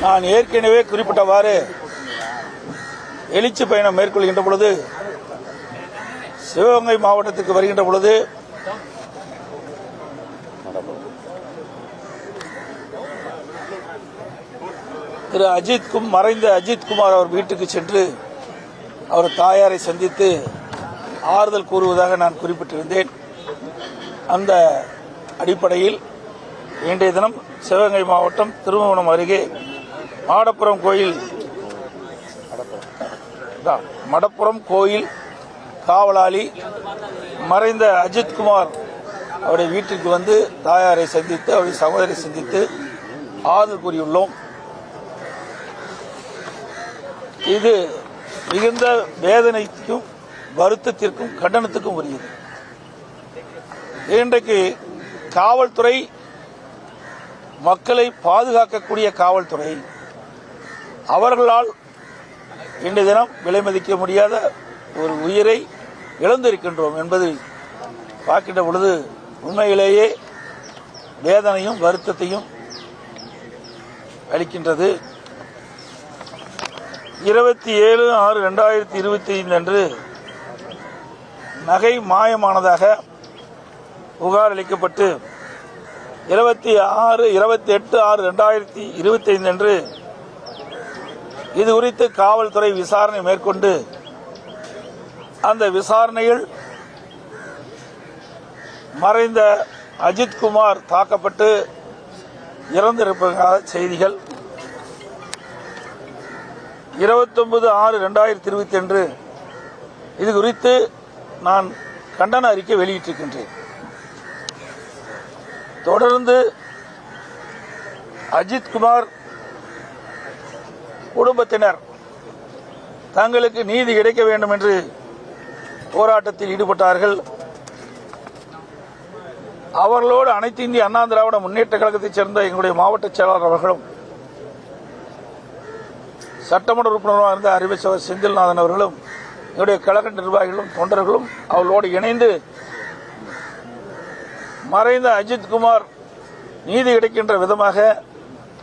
நான் ஏற்கனவே குறிப்பிட்டவாறு எழுச்சி பயணம் மேற்கொள்கின்ற பொழுது சிவகங்கை மாவட்டத்திற்கு வருகின்ற பொழுது திரு மறைந்த அஜித்குமார் அவர் வீட்டுக்கு சென்று அவர் தாயாரை சந்தித்து ஆறுதல் கூறுவதாக நான் குறிப்பிட்டிருந்தேன். அந்த அடிப்படையில் இன்றைய தினம் சிவகங்கை மாவட்டம் திருமணம் அருகே மடப்புறம் கோயில் காவலாளி மறைந்த அஜித்குமார் அவருடைய வீட்டிற்கு வந்து தாயாரை சந்தித்து அவருடைய சகோதரை சந்தித்து ஆறுதல் கூறியுள்ளோம். இது மிகுந்த வேதனைக்கும் வருத்தத்திற்கும் கண்டனத்துக்கும் உரியது. இன்றைக்கு காவல்துறை மக்களை பாதுகாக்கக்கூடிய காவல்துறை அவர்களால் இன்றைய தினம் விலை மதிக்க முடியாத ஒரு உயிரை இழந்திருக்கின்றோம் என்பதை பார்க்கின்ற பொழுது உண்மையிலேயே வேதனையும் வருத்தத்தையும் அளிக்கின்றது. 27/6/2025 அன்று நகை மாயமானதாக புகார் அளிக்கப்பட்டு 28/6/2025 அன்று இது குறித்து காவல்துறை விசாரணை மேற்கொண்டு அந்த விசாரணையில் மறைந்த அஜித்குமார் தாக்கப்பட்டு இறந்திருப்பதாக செய்திகள் 29/6/2025 இது குறித்து நான் கண்டன அறிக்கை வெளியிட்டிருக்கின்றேன். தொடர்ந்து அஜித்குமார் குடும்பத்தினர் தங்களுக்கு நீதி கிடைக்க வேண்டும் என்று போராட்டத்தில் ஈடுபட்டார்கள். அவர்களோடு அனைத்து இந்திய அண்ணா திராவிட முன்னேற்ற கழகத்தைச் சேர்ந்த எங்களுடைய மாவட்ட செயலாளர் அவர்களும் சட்டமன்ற உறுப்பினராக இருந்த அறிவிச்சவர் செந்தில்நாதன் அவர்களும் எங்களுடைய கழக நிர்வாகிகளும் தொண்டர்களும் அவர்களோடு இணைந்து மறைந்த அஜித்குமார் நீதி கிடைக்கின்ற விதமாக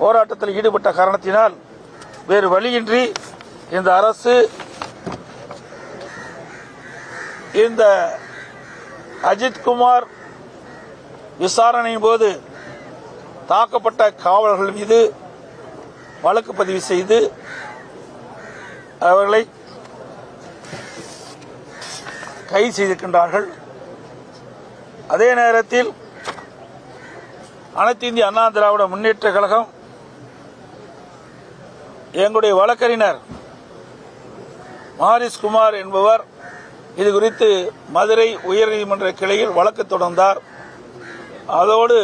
போராட்டத்தில் ஈடுபட்ட காரணத்தினால் வேறு வழியின்றி இந்த அரசு இந்த அஜித்குமார் விசாரணையின் போது தாக்கப்பட்ட காவலர்கள் மீது வழக்கு பதிவு செய்து அவர்களை கைது செய்திருக்கின்றார்கள். அதே நேரத்தில் அனைத்து இந்திய அண்ணா திராவிட முன்னேற்ற கழகம் எங்களுடைய வழக்கறிஞர் மாரிஸ் குமார் என்பவர் இது குறித்து மதுரை உயர்நீதிமன்ற கிளையில் வழக்கு தொடர்ந்தார். அதோடு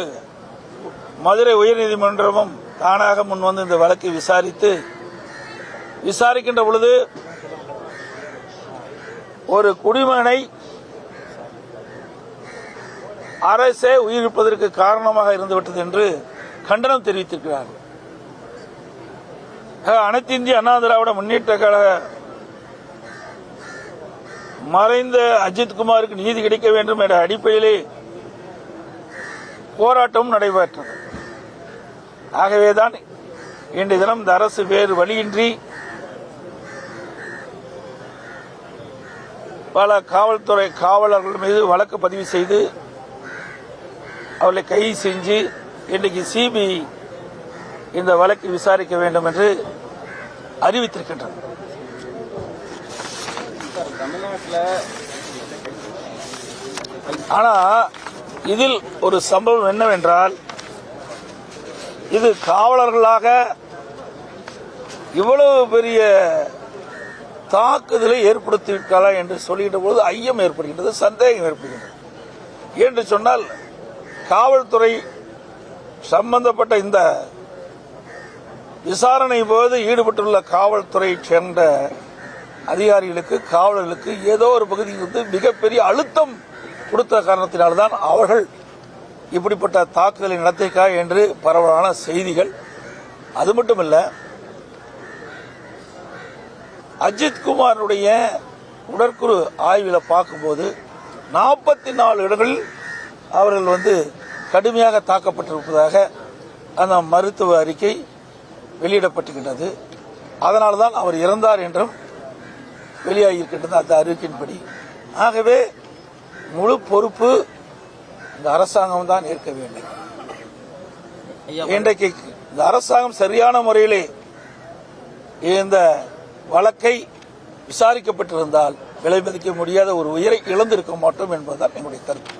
மதுரை உயர்நீதிமன்றமும் தானாக முன்வந்து இந்த வழக்கை விசாரிக்கின்ற பொழுது ஒரு குடிமகனை அரசே உயிரிழப்பதற்கு காரணமாக இருந்துவிட்டது என்று கண்டனம் தெரிவித்திருக்கிறார். அனைத்து இந்திய அண்ணா திராவிட முன்னேற்ற கழக மறைந்த அஜித்குமாருக்கு நீதி கிடைக்க வேண்டும் என்ற அடிப்படையிலே போராட்டம் நடைபெற்றது. ஆகவேதான் இன்றைய தினம் இந்த அரசு வேறு வழியின்றி பல காவல்துறை காவலர்கள் மீது வழக்கு பதிவு செய்து அவர்களை கைது செஞ்சு இன்றைக்கு சிபிஐ இந்த வழக்கை விசாரிக்க வேண்டும் என்று அறிவித்திருக்கின்றது. ஆனால் இதில் ஒரு சம்பவம் என்னவென்றால் இது காவலர்களாக இவ்வளவு பெரிய தாக்குதலை ஏற்படுத்தியிருக்கலாம் என்று சொல்லுகின்ற போது ஐயம் ஏற்படுகின்றது, சந்தேகம் ஏற்படுகின்றது. என்று சொன்னால் காவல்துறை சம்பந்தப்பட்ட இந்த விசாரணை போது ஈடுபட்டுள்ள காவல்துறையை சேர்ந்த அதிகாரிகளுக்கு காவலர்களுக்கு ஏதோ ஒரு பகுதிக்கு மிகப்பெரிய அழுத்தம் கொடுத்த காரணத்தினால்தான் அவர்கள் இப்படிப்பட்ட தாக்குதலை நடத்தியிருக்கா என்று பரவலான செய்திகள். அது மட்டுமல்ல, அஜித்குமாருடைய உடற்குறு ஆய்வில் பார்க்கும்போது 44 இடங்களில் அவர்கள் கடுமையாக தாக்கப்பட்டிருப்பதாக அந்த மருத்துவ அறிக்கை வெளியிடப்பட்டிருக்கின்றது. அதனால்தான் அவர் இறந்தார் என்றும் வெளியாகியிருக்கின்றது அந்த அறிவிக்கையின்படி. ஆகவே முழு பொறுப்பு இந்த அரசாங்கம் தான் ஏற்க வேண்டும். இன்றைக்கு இந்த அரசாங்கம் சரியான முறையிலே இந்த வழக்கை விசாரிக்கப்பட்டிருந்தால் விலை மதிக்க முடியாத ஒரு உயிரை இழந்திருக்க மாட்டோம் என்பதுதான் என்னுடைய கருத்து.